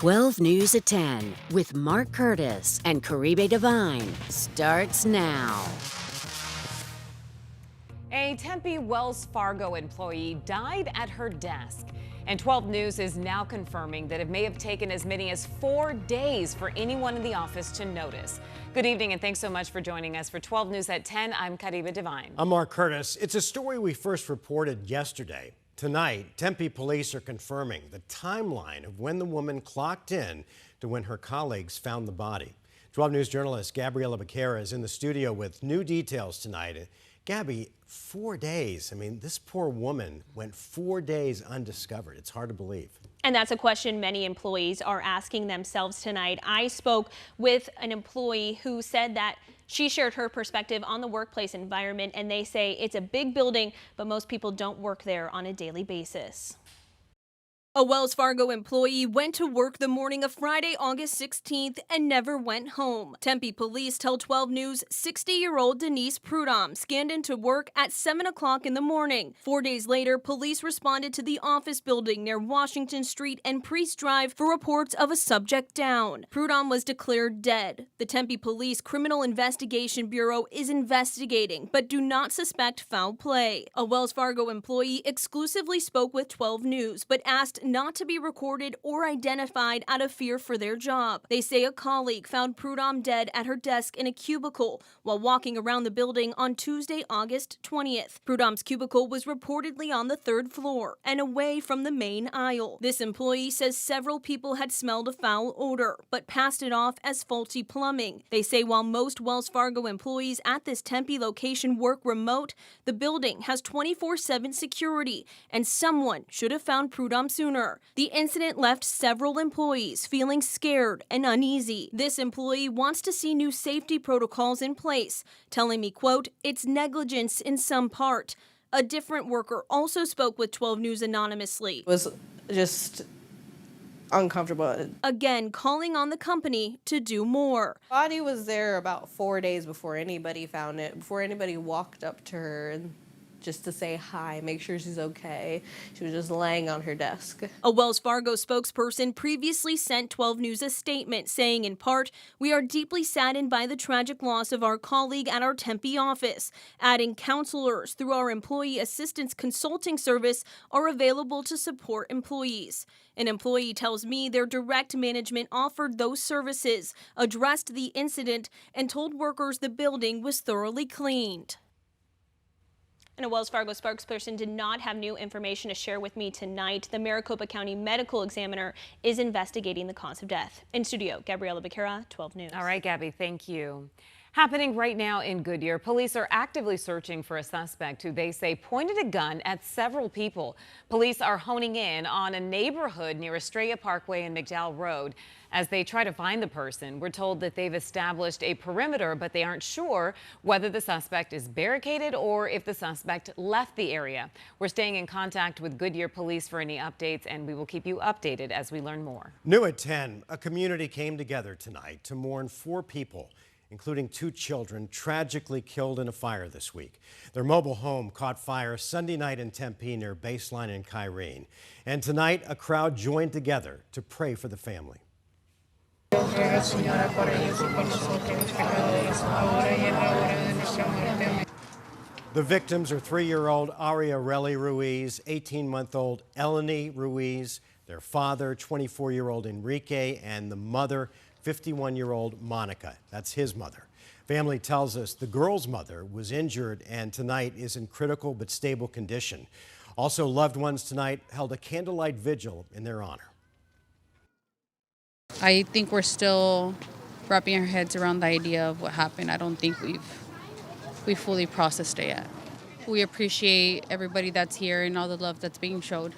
12 News at 10 with Mark Curtis and Caribe Divine starts now. A Tempe Wells Fargo employee died at her desk. And 12 News is now confirming that it may have taken as many as 4 days for anyone in the office to notice. Good evening and thanks so much for joining us for 12 News at 10. I'm Caribe Divine. I'm Mark Curtis. It's a story we first reported yesterday. Tonight, Tempe police are confirming the timeline of when the woman clocked in to when her colleagues found the body. 12 News journalist Gabriela Becerra is in the studio with new details tonight. Gabby, 4 days. I mean, this poor woman went 4 days undiscovered. It's hard to believe. And that's a question many employees are asking themselves tonight. I spoke with an employee who said that she shared her perspective on the workplace environment, and they say it's a big building, but most people don't work there on a daily basis. A Wells Fargo employee went to work the morning of Friday, August 16th and never went home. Tempe police tell 12 News 60-year-old Denise Prudhomme scanned into work at 7 o'clock in the morning. 4 days later, police responded to the office building near Washington Street and Priest Drive for reports of a subject down. Prudhomme was declared dead. The Tempe Police Criminal Investigation Bureau is investigating, but do not suspect foul play. A Wells Fargo employee exclusively spoke with 12 News, but asked not to be recorded or identified out of fear for their job. They say a colleague found Prudhomme dead at her desk in a cubicle while walking around the building on Tuesday, August 20th. Prudhomme's cubicle was reportedly on the 3rd floor and away from the main aisle. This employee says several people had smelled a foul odor, but passed it off as faulty plumbing. They say while most Wells Fargo employees at this Tempe location work remote, the building has 24/7 security, and someone should have found Prudhomme sooner. The incident left several employees feeling scared and uneasy. This employee wants to see new safety protocols in place, telling me, quote, "It's negligence in some part." A different worker also spoke with 12 News anonymously. It was just uncomfortable. Again, calling on the company to do more. Body was there about 4 days before anybody found it, before anybody walked up to her and just to say hi, make sure she's okay. She was just laying on her desk. A Wells Fargo spokesperson previously sent 12 News a statement saying, in part, "We are deeply saddened by the tragic loss of our colleague at our Tempe office," adding counselors through our employee assistance consulting service are available to support employees. An employee tells me their direct management offered those services, addressed the incident, and told workers the building was thoroughly cleaned. And a Wells Fargo spokesperson did not have new information to share with me tonight. The Maricopa County Medical Examiner is investigating the cause of death. In studio, Gabriela Becerra, 12 News. All right, Gabby, thank you. Happening right now in Goodyear, police are actively searching for a suspect who they say pointed a gun at several people. Police are honing in on a neighborhood near Estrella Parkway and McDowell Road. As they try to find the person, we're told that they've established a perimeter, but they aren't sure whether the suspect is barricaded or if the suspect left the area. We're staying in contact with Goodyear police for any updates, and we will keep you updated as we learn more. New at 10, a community came together tonight to mourn 4 people, including 2 children, tragically killed in a fire this week. Their mobile home caught fire Sunday night in Tempe near Baseline and Kyrene. And tonight, a crowd joined together to pray for the family. The victims are 3-year-old Ariareli Ruiz, 18-month-old Eleni Ruiz, their father, 24-year-old Enrique, and the mother, 51-year-old Monica. That's his mother. Family tells us the girl's mother was injured and tonight is in critical but stable condition. Also, loved ones tonight held a candlelight vigil in their honor. I think we're still wrapping our heads around the idea of what happened. I don't think we've fully processed it yet. We appreciate everybody that's here and all the love that's being showed.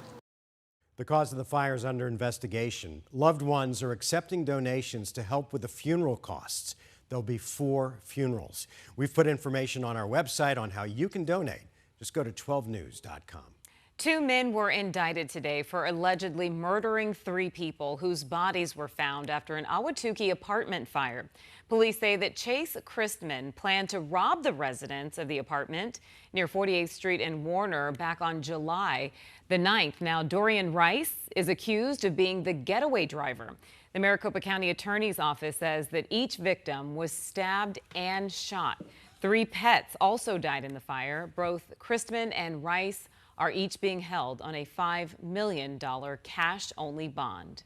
The cause of the fire is under investigation. Loved ones are accepting donations to help with the funeral costs. There'll be 4 funerals. We've put information on our website on how you can donate. Just go to 12news.com. Two men were indicted today for allegedly murdering three people whose bodies were found after an Ahwatukee apartment fire. Police say that Chase Christman planned to rob the residents of the apartment near 48th Street and Warner back on July the 9th. Now, Dorian Rice is accused of being the getaway driver. The Maricopa County Attorney's Office says that each victim was stabbed and shot. Three pets also died in the fire. Both Christman and Rice are each being held on a $5 million cash-only bond.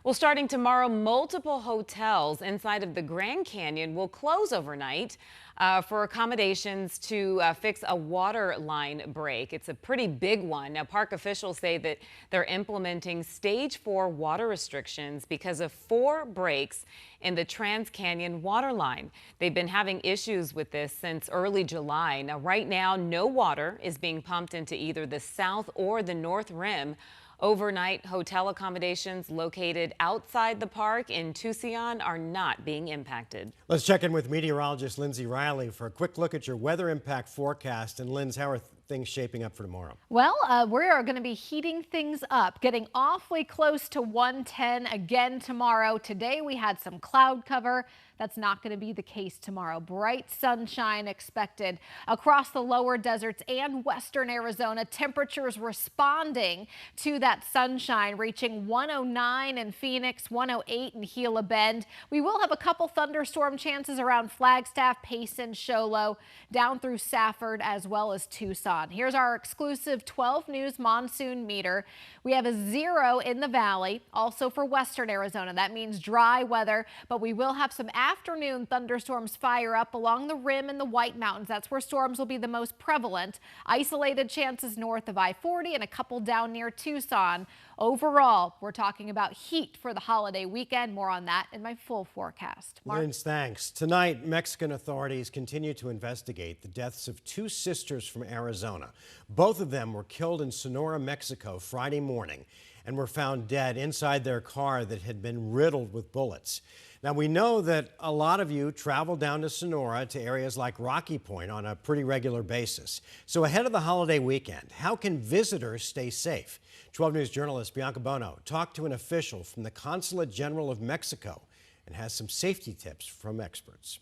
Well, starting tomorrow, multiple hotels inside of the Grand Canyon will close overnight for accommodations to fix a water line break. It's a pretty big one. Now, park officials say that they're implementing stage 4 water restrictions because of 4 breaks in the Trans-Canyon water line. They've been having issues with this since early July. Now, right now, no water is being pumped into either the south or the north rim. Overnight hotel accommodations located outside the park in Tucson are not being impacted. Let's check in with meteorologist Lindsay Riley for a quick look at your weather impact forecast. And Linz, how are things shaping up for tomorrow? Well, we are going to be heating things up, getting awfully close to 110 again tomorrow. Today we had some cloud cover. That's not going to be the case tomorrow. Bright sunshine expected across the lower deserts and western Arizona. Temperatures responding to that sunshine, reaching 109 in Phoenix, 108 in Gila Bend. We will have a couple thunderstorm chances around Flagstaff, Payson, Show Low, down through Safford, as well as Tucson. Here's our exclusive 12 News monsoon meter. We have a 0 in the valley, also for western Arizona. That means dry weather, but we will have some afternoon thunderstorms fire up along the rim and the White Mountains. That's where storms will be the most prevalent. Isolated chances north of I-40 and a couple down near Tucson. Overall, we're talking about heat for the holiday weekend. More on that in my full forecast. Mark? Linz, thanks. Tonight, Mexican authorities continue to investigate the deaths of 2 sisters from Arizona. Both of them were killed in Sonora, Mexico Friday morning and were found dead inside their car that had been riddled with bullets. Now, we know that a lot of you travel down to Sonora to areas like Rocky Point on a pretty regular basis. So ahead of the holiday weekend, how can visitors stay safe? 12 News journalist Bianca Bono talked to an official from the Consulate General of Mexico and has some safety tips from experts.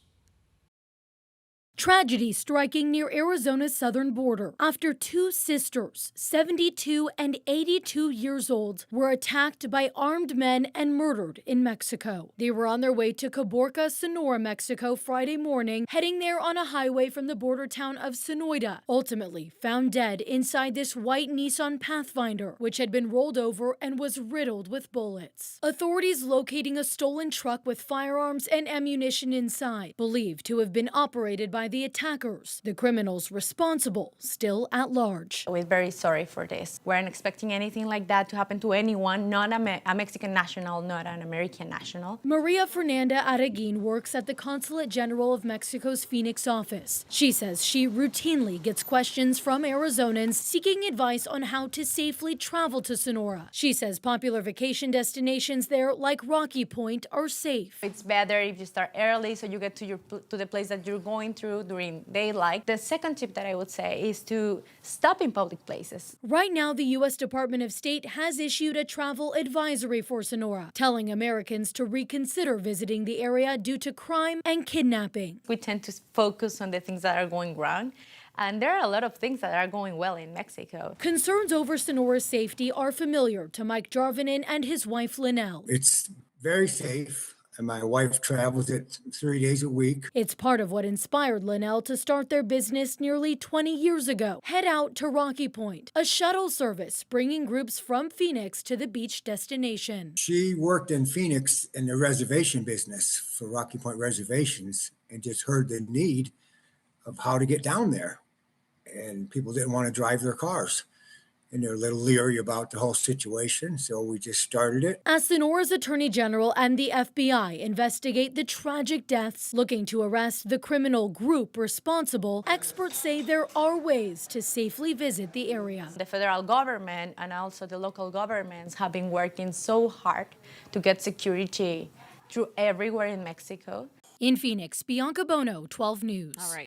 Tragedy striking near Arizona's southern border after 2 sisters, 72 and 82 years old, were attacked by armed men and murdered in Mexico. They were on their way to Caborca, Sonora, Mexico Friday morning, heading there on a highway from the border town of Sonoita, ultimately found dead inside this white Nissan Pathfinder, which had been rolled over and was riddled with bullets. Authorities locating a stolen truck with firearms and ammunition inside, believed to have been operated by the attackers. The criminals responsible still at large. We're very sorry for this. We weren't expecting anything like that to happen to anyone, not a Mexican national, not an American national. Maria Fernanda Araguin works at the Consulate General of Mexico's Phoenix office. She says she routinely gets questions from Arizonans seeking advice on how to safely travel to Sonora. She says popular vacation destinations there, like Rocky Point, are safe. It's better if you start early so you get to the place that you're going through during daylight. The second tip that I would say is to stop in public places. Right now, the U.S. Department of State has issued a travel advisory for Sonora, telling Americans to reconsider visiting the area due to crime and kidnapping. We tend to focus on the things that are going wrong, and there are a lot of things that are going well in Mexico. Concerns over Sonora's safety are familiar to Mike Jarvinen and his wife, Linnell. It's very safe. And my wife travels it 3 days a week. It's part of what inspired Linnell to start their business nearly 20 years ago. Head out to Rocky Point, a shuttle service bringing groups from Phoenix to the beach destination. She worked in Phoenix in the reservation business for Rocky Point reservations and just heard the need of how to get down there. And people didn't want to drive their cars. And they're a little leery about the whole situation, so we just started it. As Sonora's Attorney General and the FBI investigate the tragic deaths, looking to arrest the criminal group responsible, experts say there are ways to safely visit the area. The federal government and also the local governments have been working so hard to get security through everywhere in Mexico. In Phoenix, Bianca Bono, 12 News. All right.